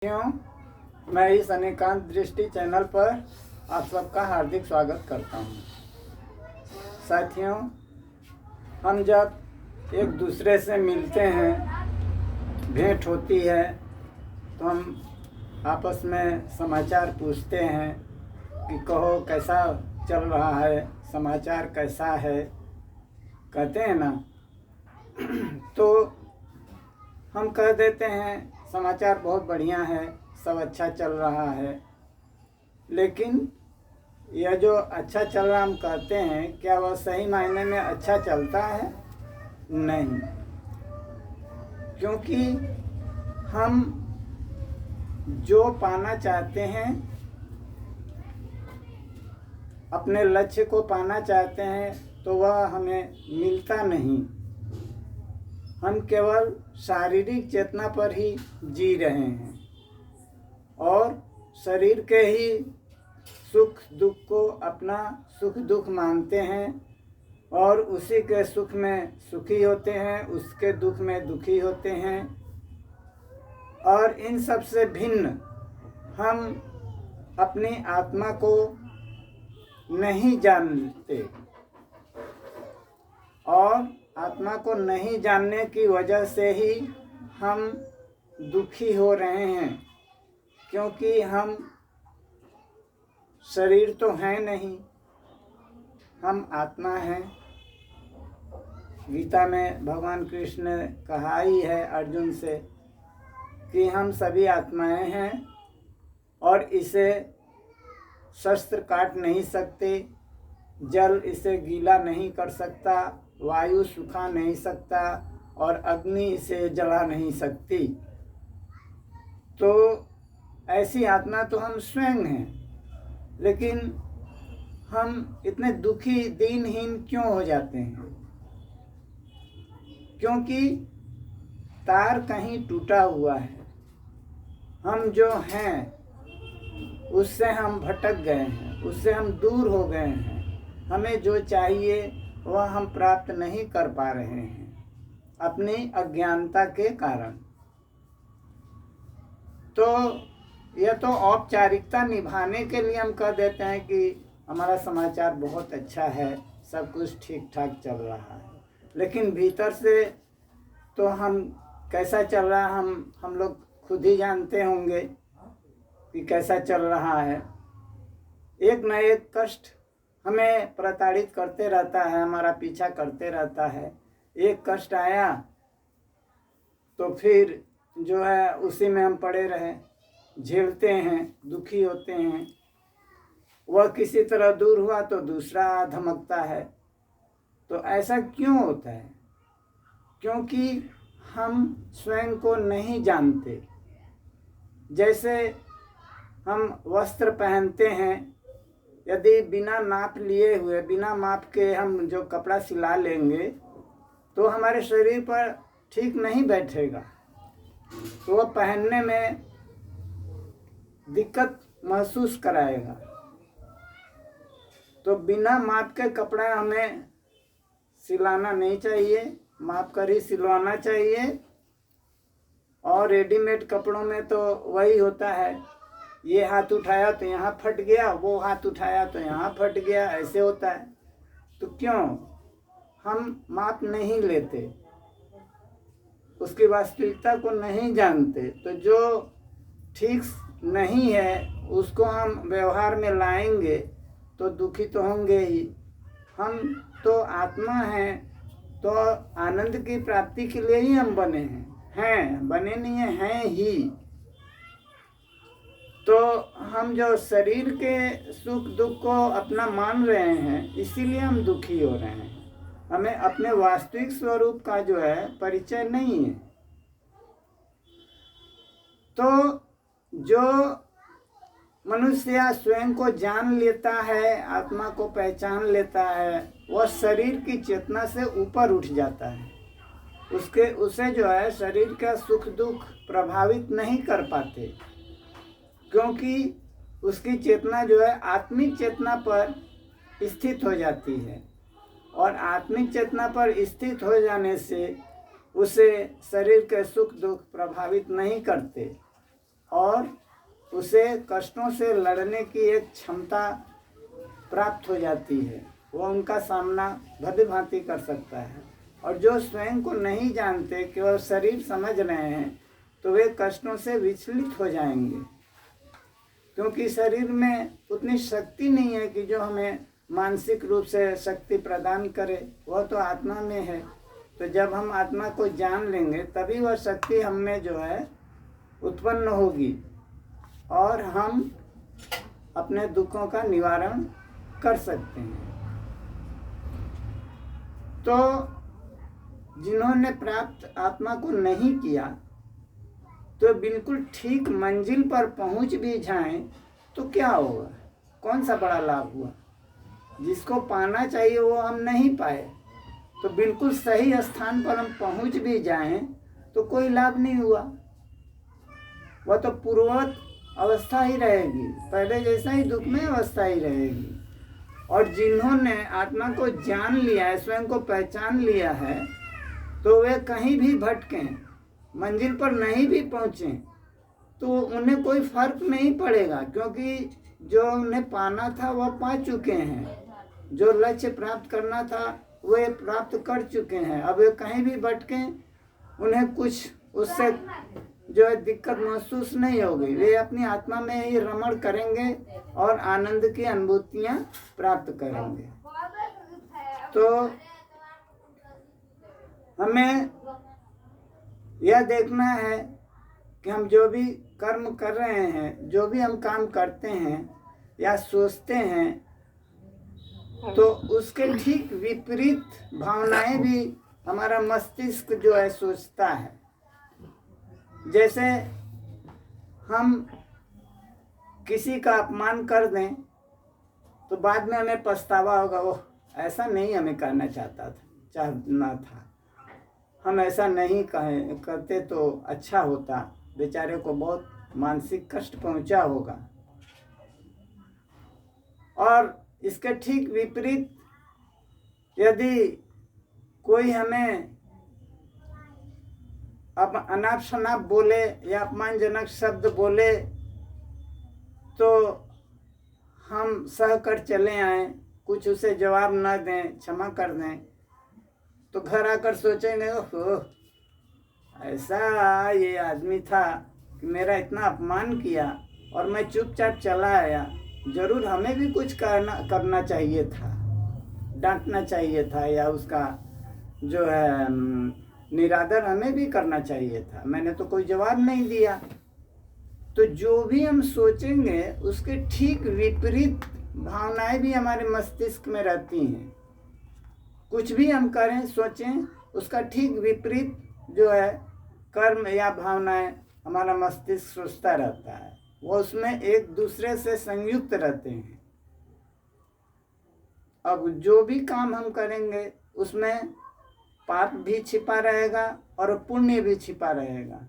साथियों, मैं इस अनेकांत दृष्टि चैनल पर आप सबका हार्दिक स्वागत करता हूं। साथियों, हम जब एक दूसरे से मिलते हैं, भेंट होती है, तो हम आपस में समाचार पूछते हैं कि कहो कैसा चल रहा है, समाचार कैसा है, कहते हैं ना। तो हम कह देते हैं समाचार बहुत बढ़िया है, सब अच्छा चल रहा है। लेकिन यह जो अच्छा चल रहा हम कहते हैं, क्या वह सही मायने में अच्छा चलता है? नहीं, क्योंकि हम जो पाना चाहते हैं, अपने लक्ष्य को पाना चाहते हैं, तो वह हमें मिलता नहीं। हम केवल शारीरिक चेतना पर ही जी रहे हैं और शरीर के ही सुख दुख को अपना सुख दुख मानते हैं और उसी के सुख में सुखी होते हैं, उसके दुख में दुखी होते हैं। और इन सब से भिन्न हम अपनी आत्मा को नहीं जानते और आत्मा को नहीं जानने की वजह से ही हम दुखी हो रहे हैं, क्योंकि हम शरीर तो हैं नहीं, हम आत्मा हैं। गीता में भगवान कृष्ण ने कहा ही है अर्जुन से कि हम सभी आत्माएं हैं और इसे शस्त्र काट नहीं सकते, जल इसे गीला नहीं कर सकता, वायु सुखा नहीं सकता और अग्नि इसे जला नहीं सकती। तो ऐसी आत्मा तो हम स्वयं हैं, लेकिन हम इतने दुखी दीनहीन क्यों हो जाते हैं? क्योंकि तार कहीं टूटा हुआ है। हम जो हैं उससे हम भटक गए हैं, उससे हम दूर हो गए हैं। हमें जो चाहिए वह हम प्राप्त नहीं कर पा रहे हैं अपनी अज्ञानता के कारण। तो यह तो औपचारिकता निभाने के लिए हम कह देते हैं कि हमारा समाचार बहुत अच्छा है, सब कुछ ठीक ठाक चल रहा है। लेकिन भीतर से तो हम कैसा चल रहा है हम लोग खुद ही जानते होंगे कि कैसा चल रहा है। एक न एक कष्ट हमें प्रताड़ित करते रहता है, हमारा पीछा करते रहता है। एक कष्ट आया तो फिर जो है उसी में हम पड़े रहे, झेलते हैं, दुखी होते हैं। वह किसी तरह दूर हुआ तो दूसरा धमकता है। तो ऐसा क्यों होता है? क्योंकि हम स्वयं को नहीं जानते। जैसे हम वस्त्र पहनते हैं, यदि बिना नाप लिए हुए, बिना माप के हम जो कपड़ा सिला लेंगे तो हमारे शरीर पर ठीक नहीं बैठेगा, तो वह पहनने में दिक्कत महसूस कराएगा। तो बिना माप के कपड़ा हमें सिलाना नहीं चाहिए, माप कर ही सिलवाना चाहिए। और रेडीमेड कपड़ों में तो वही होता है, ये हाथ उठाया तो यहाँ फट गया, वो हाथ उठाया तो यहाँ फट गया, ऐसे होता है। तो क्यों हम माप नहीं लेते, उसकी वास्तविकता को नहीं जानते? तो जो ठीक नहीं है उसको हम व्यवहार में लाएंगे तो दुखी तो होंगे ही। हम तो आत्मा हैं, तो आनंद की प्राप्ति के लिए ही हम बने हैं बने नहीं हैं ही। तो हम जो शरीर के सुख दुख को अपना मान रहे हैं, इसीलिए हम दुखी हो रहे हैं। हमें अपने वास्तविक स्वरूप का जो है परिचय नहीं है। तो जो मनुष्य स्वयं को जान लेता है, आत्मा को पहचान लेता है, वह शरीर की चेतना से ऊपर उठ जाता है। उसे जो है शरीर का सुख दुख प्रभावित नहीं कर पाते, क्योंकि उसकी चेतना जो है आत्मिक चेतना पर स्थित हो जाती है। और आत्मिक चेतना पर स्थित हो जाने से उसे शरीर के सुख दुख प्रभावित नहीं करते। और उसे कष्टों से लड़ने की एक क्षमता प्राप्त हो जाती है। वो उनका सामना भली भांति कर सकता है। और जो स्वयं को नहीं जानते कि वह शरीर समझ रहे हैं, तो वे कष्टों से विचलित हो जाएंगे, क्योंकि शरीर में उतनी शक्ति नहीं है कि जो हमें मानसिक रूप से शक्ति प्रदान करे। वह तो आत्मा में है। तो जब हम आत्मा को जान लेंगे तभी वह शक्ति हम में जो है उत्पन्न होगी और हम अपने दुखों का निवारण कर सकते हैं। तो जिन्होंने प्राप्त आत्मा को नहीं किया, तो बिल्कुल ठीक मंजिल पर पहुंच भी जाएं तो क्या होगा? कौन सा बड़ा लाभ हुआ? जिसको पाना चाहिए वो हम नहीं पाए, तो बिल्कुल सही स्थान पर हम पहुंच भी जाएं तो कोई लाभ नहीं हुआ। वह तो पूर्ववत अवस्था ही रहेगी, पहले जैसा ही दुख में अवस्था ही रहेगी। और जिन्होंने आत्मा को जान लिया है, स्वयं को पहचान लिया है, तो वे कहीं भी भटकें, मंजिल पर नहीं भी पहुँचें, तो उन्हें कोई फर्क नहीं पड़ेगा, क्योंकि जो उन्हें पाना था वह पा चुके हैं। जो लक्ष्य प्राप्त करना था वे प्राप्त कर चुके हैं। अब वे कहीं भी भटकें, उन्हें कुछ उससे जो है दिक्कत महसूस नहीं होगी। वे अपनी आत्मा में ही रमण करेंगे और आनंद की अनुभूतियाँ प्राप्त करेंगे। तो हमें यह देखना है कि हम जो भी कर्म कर रहे हैं, जो भी हम काम करते हैं या सोचते हैं, तो उसके ठीक विपरीत भावनाएं भी हमारा मस्तिष्क जो है सोचता है। जैसे हम किसी का अपमान कर दें तो बाद में हमें पछतावा होगा, ओह ऐसा नहीं हमें करना चाहना था, हम ऐसा नहीं करते तो अच्छा होता, बेचारे को बहुत मानसिक कष्ट पहुंचा होगा। और इसके ठीक विपरीत यदि कोई हमें अब अनाप शनाप बोले या अपमानजनक शब्द बोले, तो हम सह कर चले आएँ, कुछ उसे जवाब न दें, क्षमा कर दें, तो घर आकर सोचेंगे ओह ऐसा ये आदमी था कि मेरा इतना अपमान किया और मैं चुपचाप चला आया। जरूर हमें भी कुछ करना चाहिए था, डांटना चाहिए था, या उसका जो है निरादर हमें भी करना चाहिए था। मैंने तो कोई जवाब नहीं दिया। तो जो भी हम सोचेंगे उसके ठीक विपरीत भावनाएं भी हमारे मस्तिष्क में रहती हैं। कुछ भी हम करें, सोचें, उसका ठीक विपरीत जो है कर्म या भावनाएं हमारा मस्तिष्क सोचता रहता है। वो उसमें एक दूसरे से संयुक्त रहते हैं। अब जो भी काम हम करेंगे उसमें पाप भी छिपा रहेगा और पुण्य भी छिपा रहेगा।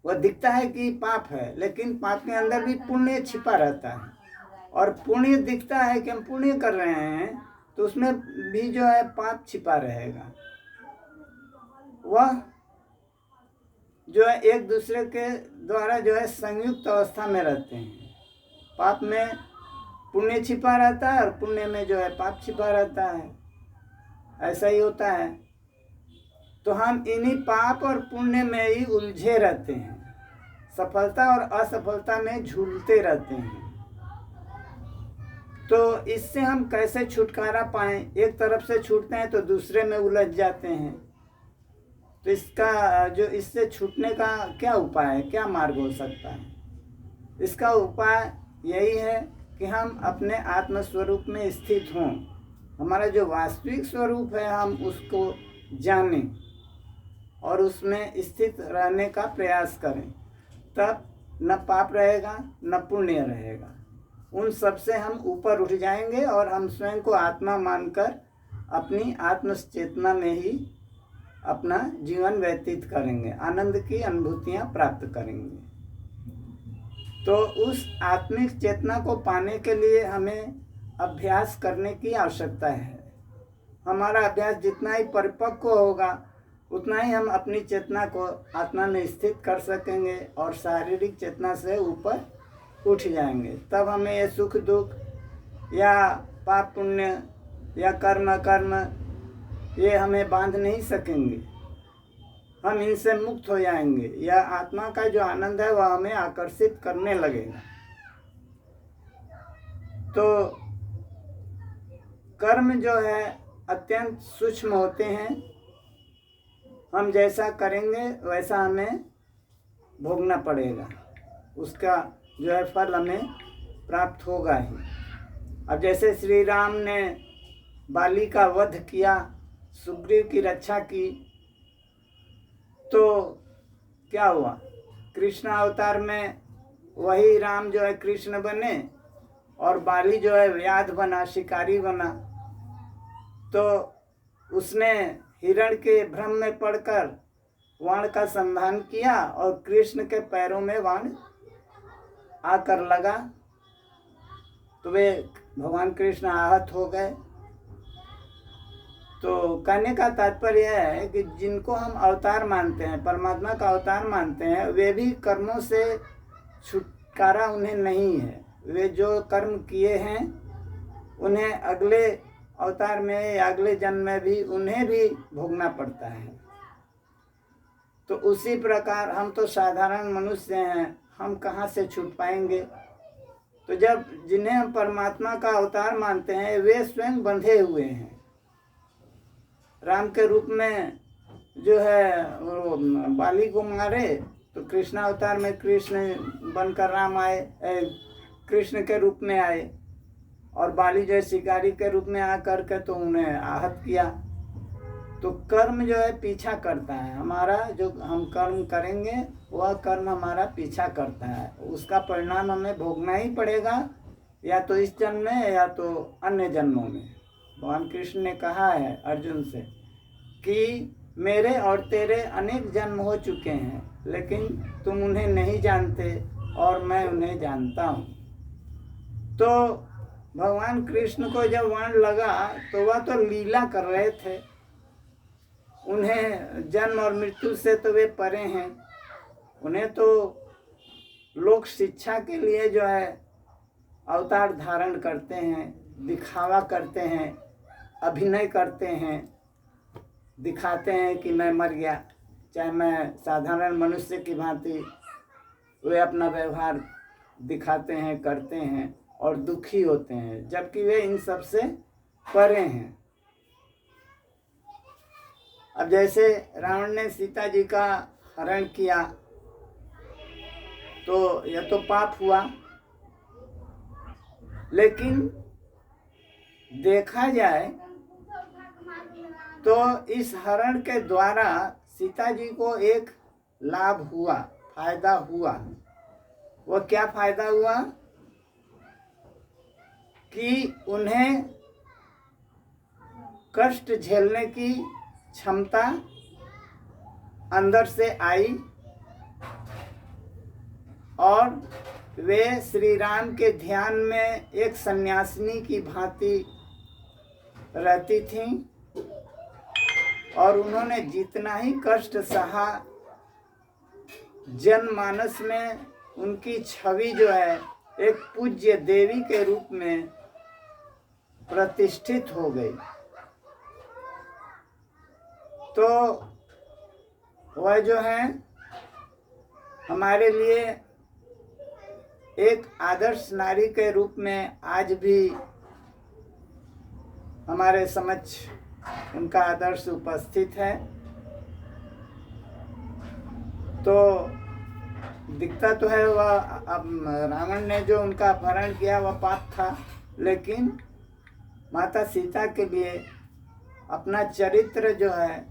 वह दिखता है कि पाप है, लेकिन पाप के अंदर भी पुण्य छिपा रहता है। और पुण्य दिखता है कि हम पुण्य कर रहे हैं, तो उसमें भी जो है पाप छिपा रहेगा। वह जो है एक दूसरे के द्वारा जो है संयुक्त अवस्था में रहते हैं। पाप में पुण्य छिपा रहता है और पुण्य में जो है पाप छिपा रहता है। ऐसा ही होता है। तो हम इन्हीं पाप और पुण्य में ही उलझे रहते हैं, सफलता और असफलता में झूलते रहते हैं। तो इससे हम कैसे छुटकारा पाएं? एक तरफ से छूटते हैं तो दूसरे में उलझ जाते हैं। तो इसका जो इससे छूटने का क्या उपाय है, क्या मार्ग हो सकता है? इसका उपाय यही है कि हम अपने आत्म स्वरूप में स्थित हों। हमारा जो वास्तविक स्वरूप है हम उसको जानें और उसमें स्थित रहने का प्रयास करें। तब न पाप रहेगा न पुण्य रहेगा। उन सब से हम ऊपर उठ जाएंगे और हम स्वयं को आत्मा मानकर अपनी आत्म चेतना में ही अपना जीवन व्यतीत करेंगे, आनंद की अनुभूतियाँ प्राप्त करेंगे। तो उस आत्मिक चेतना को पाने के लिए हमें अभ्यास करने की आवश्यकता है। हमारा अभ्यास जितना ही परिपक्व होगा, उतना ही हम अपनी चेतना को आत्मा में स्थित कर सकेंगे और शारीरिक चेतना से ऊपर उठ जाएंगे। तब हमें ये सुख दुख या पाप पुण्य या कर्म अकर्म ये हमें बांध नहीं सकेंगे। हम इनसे मुक्त हो जाएंगे। यह आत्मा का जो आनंद है वह हमें आकर्षित करने लगेगा। तो कर्म जो है अत्यंत सूक्ष्म होते हैं। हम जैसा करेंगे वैसा हमें भोगना पड़ेगा, उसका जो है फल हमें प्राप्त होगा ही। अब जैसे श्री राम ने बाली का वध किया, सुग्रीव की रक्षा की, तो क्या हुआ? कृष्ण अवतार में वही राम जो है कृष्ण बने और बाली जो है व्याध बना, शिकारी बना। तो उसने हिरण के भ्रम में पड़कर वाण का संधान किया और कृष्ण के पैरों में वाण आकर लगा, तो वे भगवान कृष्ण आहत हो गए। तो कहने का तात्पर्य है कि जिनको हम अवतार मानते हैं, परमात्मा का अवतार मानते हैं, वे भी कर्मों से छुटकारा उन्हें नहीं है। वे जो कर्म किए हैं उन्हें अगले अवतार में या अगले जन्म में भी उन्हें भी भोगना पड़ता है। तो उसी प्रकार हम तो साधारण मनुष्य हैं, हम कहाँ से छूट पाएंगे? तो जब जिन्हें हम परमात्मा का अवतार मानते हैं वे स्वयं बंधे हुए हैं। राम के रूप में जो है वो बाली को मारे, तो कृष्ण अवतार में कृष्ण बनकर राम आए, कृष्ण के रूप में आए, और बाली जो है शिकारी के रूप में आकर के तो उन्हें आहत किया। तो कर्म जो है पीछा करता है हमारा, जो हम कर्म करेंगे वह कर्म हमारा पीछा करता है, उसका परिणाम हमें भोगना ही पड़ेगा, या तो इस जन्म में या तो अन्य जन्मों में। भगवान कृष्ण ने कहा है अर्जुन से कि मेरे और तेरे अनेक जन्म हो चुके हैं, लेकिन तुम उन्हें नहीं जानते और मैं उन्हें जानता हूँ। तो भगवान कृष्ण को जब वाण लगा तो वह तो लीला कर रहे थे, उन्हें जन्म और मृत्यु से तो वे परे हैं। उन्हें तो लोक शिक्षा के लिए जो है अवतार धारण करते हैं, दिखावा करते हैं, अभिनय करते हैं, दिखाते हैं कि मैं मर गया, चाहे मैं साधारण मनुष्य की भांति वे अपना व्यवहार दिखाते हैं, करते हैं और दुखी होते हैं, जबकि वे इन सब से परे हैं। अब जैसे रावण ने सीता जी का हरण किया तो यह तो पाप हुआ, लेकिन देखा जाए तो इस हरण के द्वारा सीता जी को एक लाभ हुआ, फायदा हुआ। वो क्या फायदा हुआ कि उन्हें कष्ट झेलने की क्षमता अंदर से आई और वे श्री राम के ध्यान में एक सन्यासिनी की भांति रहती थीं, और उन्होंने जितना ही कष्ट सहा, जनमानस में उनकी छवि जो है एक पूज्य देवी के रूप में प्रतिष्ठित हो गई। तो वह जो है हमारे लिए एक आदर्श नारी के रूप में आज भी हमारे समक्ष उनका आदर्श उपस्थित है। तो दिखता तो है वह, अब रावण ने जो उनका अपहरण किया वह पाप था, लेकिन माता सीता के लिए अपना चरित्र जो है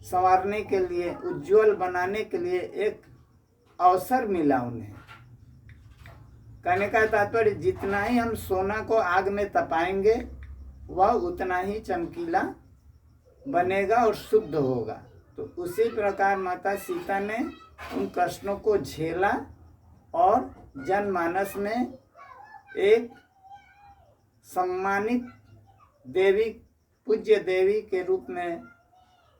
संवारने के लिए, उज्जवल बनाने के लिए एक अवसर मिला उन्हें। कहने का तात्पर्य जितना ही हम सोना को आग में तपाएंगे वह उतना ही चमकीला बनेगा और शुद्ध होगा। तो उसी प्रकार माता सीता ने उन कष्टों को झेला और जनमानस में एक सम्मानित देवी, पूज्य देवी के रूप में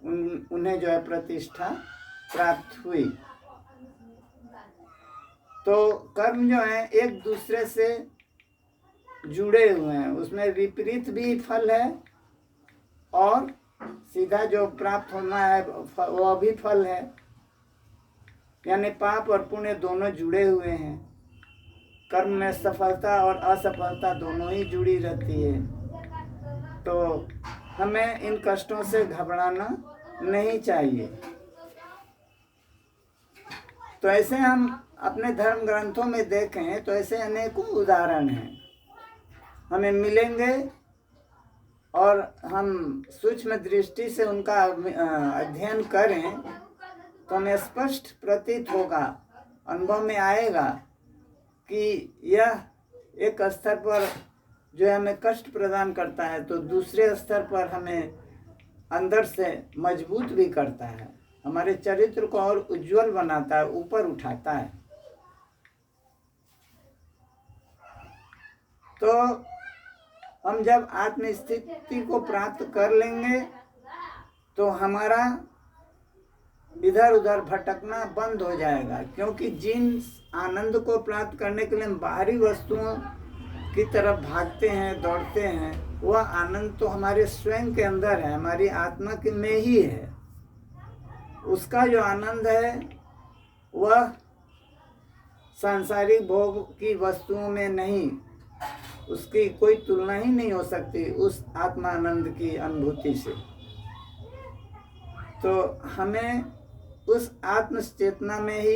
उन्हें जो है प्रतिष्ठा प्राप्त हुई। तो कर्म जो है एक दूसरे से जुड़े हुए हैं, उसमें विपरीत भी फल है और सीधा जो प्राप्त होना है वह भी फल है, यानी पाप और पुण्य दोनों जुड़े हुए हैं। कर्म में सफलता और असफलता दोनों ही जुड़ी रहती है। तो हमें इन कष्टों से घबराना नहीं चाहिए। तो ऐसे हम अपने धर्म ग्रंथों में देखें तो ऐसे अनेकों उदाहरण हैं हमें मिलेंगे, और हम सूक्ष्म दृष्टि से उनका अध्ययन करें तो हमें स्पष्ट प्रतीत होगा, अनुभव में आएगा कि यह एक स्तर पर जो हमें कष्ट प्रदान करता है तो दूसरे स्तर पर हमें अंदर से मजबूत भी करता है, हमारे चरित्र को और उज्जवल बनाता है, ऊपर उठाता है। तो हम जब आत्म स्थिति को प्राप्त कर लेंगे तो हमारा इधर उधर भटकना बंद हो जाएगा, क्योंकि जिन आनंद को प्राप्त करने के लिए हम बाहरी वस्तुओं की तरफ भागते हैं, दौड़ते हैं, वह आनंद तो हमारे स्वयं के अंदर है, हमारी आत्मा के में ही है। उसका जो आनंद है वह सांसारिक भोग की वस्तुओं में नहीं, उसकी कोई तुलना ही नहीं हो सकती उस आत्मानंद की अनुभूति से। तो हमें उस आत्म चेतना में ही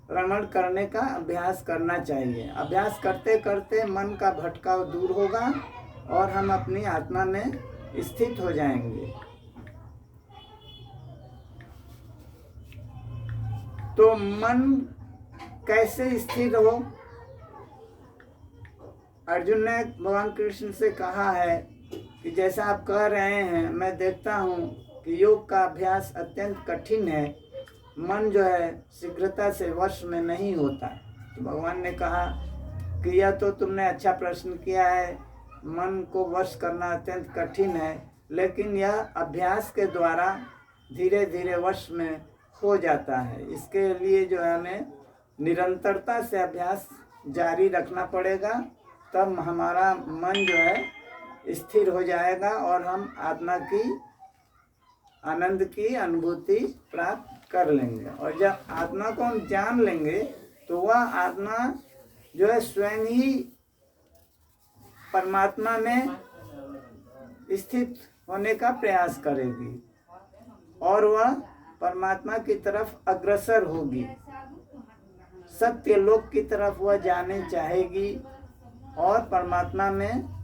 रमण करने का अभ्यास करना चाहिए। अभ्यास करते करते मन का भटकाव दूर होगा और हम अपनी आत्मा में स्थित हो जाएंगे। तो मन कैसे स्थिर हो? अर्जुन ने भगवान कृष्ण से कहा है कि जैसा आप कह रहे हैं, मैं देखता हूँ कि योग का अभ्यास अत्यंत कठिन है, मन जो है शीघ्रता से वश में नहीं होता। तो भगवान ने कहा कि यह तो तुमने अच्छा प्रश्न किया है, मन को वश करना अत्यंत कठिन है, लेकिन यह अभ्यास के द्वारा धीरे धीरे वश में हो जाता है। इसके लिए जो है हमें निरंतरता से अभ्यास जारी रखना पड़ेगा, तब हमारा मन जो है स्थिर हो जाएगा और हम आत्मा की आनंद की अनुभूति प्राप्त कर लेंगे। और जब आत्मा को हम जान लेंगे तो वह आत्मा जो है स्वयं ही परमात्मा में स्थित होने का प्रयास करेगी और वह परमात्मा की तरफ अग्रसर होगी, सत्य लोक की तरफ वह जाने चाहेगी और परमात्मा में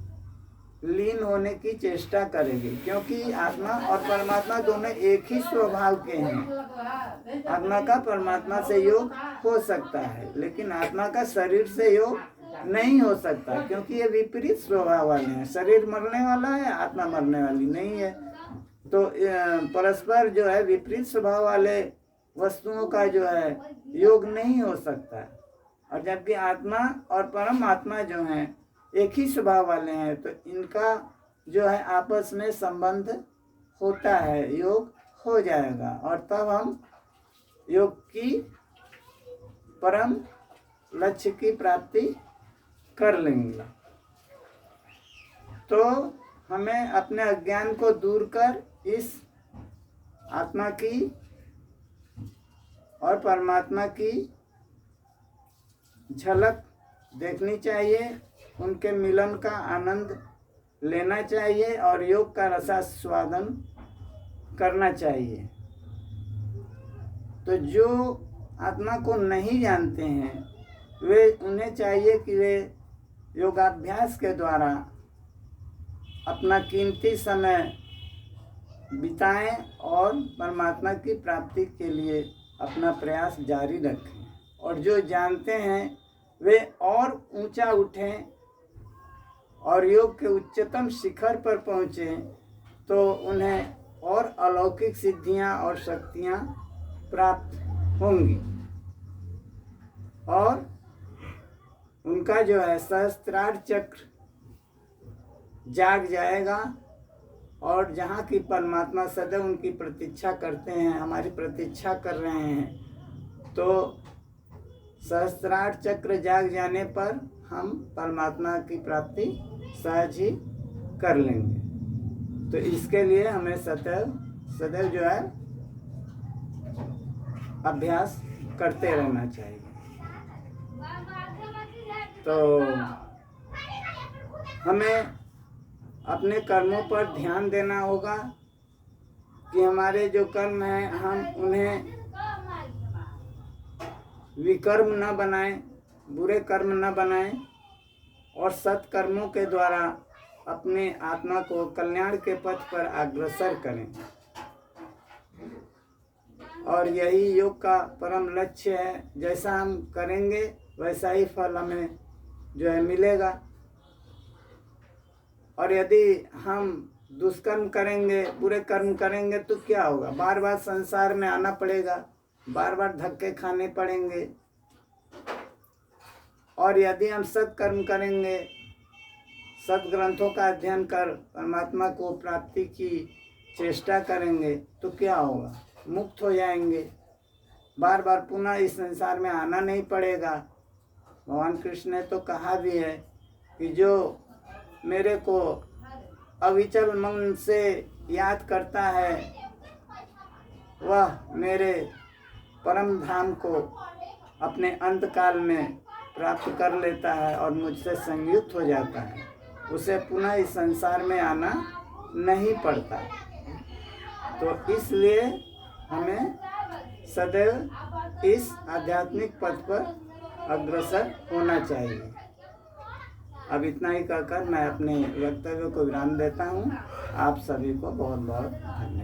लीन होने की चेष्टा करेगी, क्योंकि आत्मा और परमात्मा दोनों एक ही स्वभाव के हैं। आत्मा का परमात्मा से योग हो सकता है, लेकिन आत्मा का शरीर से योग नहीं हो सकता, क्योंकि ये विपरीत स्वभाव वाले हैं। शरीर मरने वाला है, आत्मा मरने वाली नहीं है। तो परस्पर जो है विपरीत स्वभाव वाले वस्तुओं का जो है योग नहीं हो सकता। और जबकि आत्मा और परमात्मा जो हैं एक ही स्वभाव वाले हैं, तो इनका जो है आपस में संबंध होता है, योग हो जाएगा और तब हम योग की परम लक्ष्य की प्राप्ति कर लेंगे। तो हमें अपने अज्ञान को दूर कर इस आत्मा की और परमात्मा की झलक देखनी चाहिए, उनके मिलन का आनंद लेना चाहिए और योग का रसास्वादन करना चाहिए। तो जो आत्मा को नहीं जानते हैं वे उन्हें चाहिए कि वे योगाभ्यास के द्वारा अपना कीमती समय बिताएं और परमात्मा की प्राप्ति के लिए अपना प्रयास जारी रखें। और जो जानते हैं वे और ऊंचा उठें और योग के उच्चतम शिखर पर पहुँचें, तो उन्हें और अलौकिक सिद्धियां और शक्तियां प्राप्त होंगी और उनका जो है सहस्त्रार चक्र जाग जाएगा और जहाँ की परमात्मा सदैव उनकी प्रतीक्षा करते हैं, हमारी प्रतीक्षा कर रहे हैं, तो सहस्त्रार चक्र जाग जाने पर हम परमात्मा की प्राप्ति सहज ही कर लेंगे। तो इसके लिए हमें सदैव जो है अभ्यास करते रहना चाहिए। तो हमें अपने कर्मों पर ध्यान देना होगा कि हमारे जो कर्म हैं हम उन्हें विकर्म न बनाएं, बुरे कर्म न बनाएं और सत्कर्मों के द्वारा अपने आत्मा को कल्याण के पथ पर अग्रसर करें। और यही योग का परम लक्ष्य है। जैसा हम करेंगे वैसा ही फल हमें जो है मिलेगा। और यदि हम दुष्कर्म करेंगे, बुरे कर्म करेंगे तो क्या होगा? बार बार संसार में आना पड़ेगा, बार बार धक्के खाने पड़ेंगे। और यदि हम सत्कर्म करेंगे, सद्ग्रंथों का अध्ययन कर परमात्मा को प्राप्ति की चेष्टा करेंगे तो क्या होगा? मुक्त हो जाएंगे, बार बार पुनः इस संसार में आना नहीं पड़ेगा। भगवान कृष्ण ने तो कहा भी है कि जो मेरे को अविचल मन से याद करता है वह मेरे परम धाम को अपने अंतकाल में प्राप्त कर लेता है और मुझसे संयुक्त हो जाता है, उसे पुनः इस संसार में आना नहीं पड़ता। तो इसलिए हमें सदैव इस आध्यात्मिक पथ पर अग्रसर होना चाहिए। अब इतना ही कहकर मैं अपने वक्तव्य को विराम देता हूँ। आप सभी को बहुत बहुत धन्यवाद।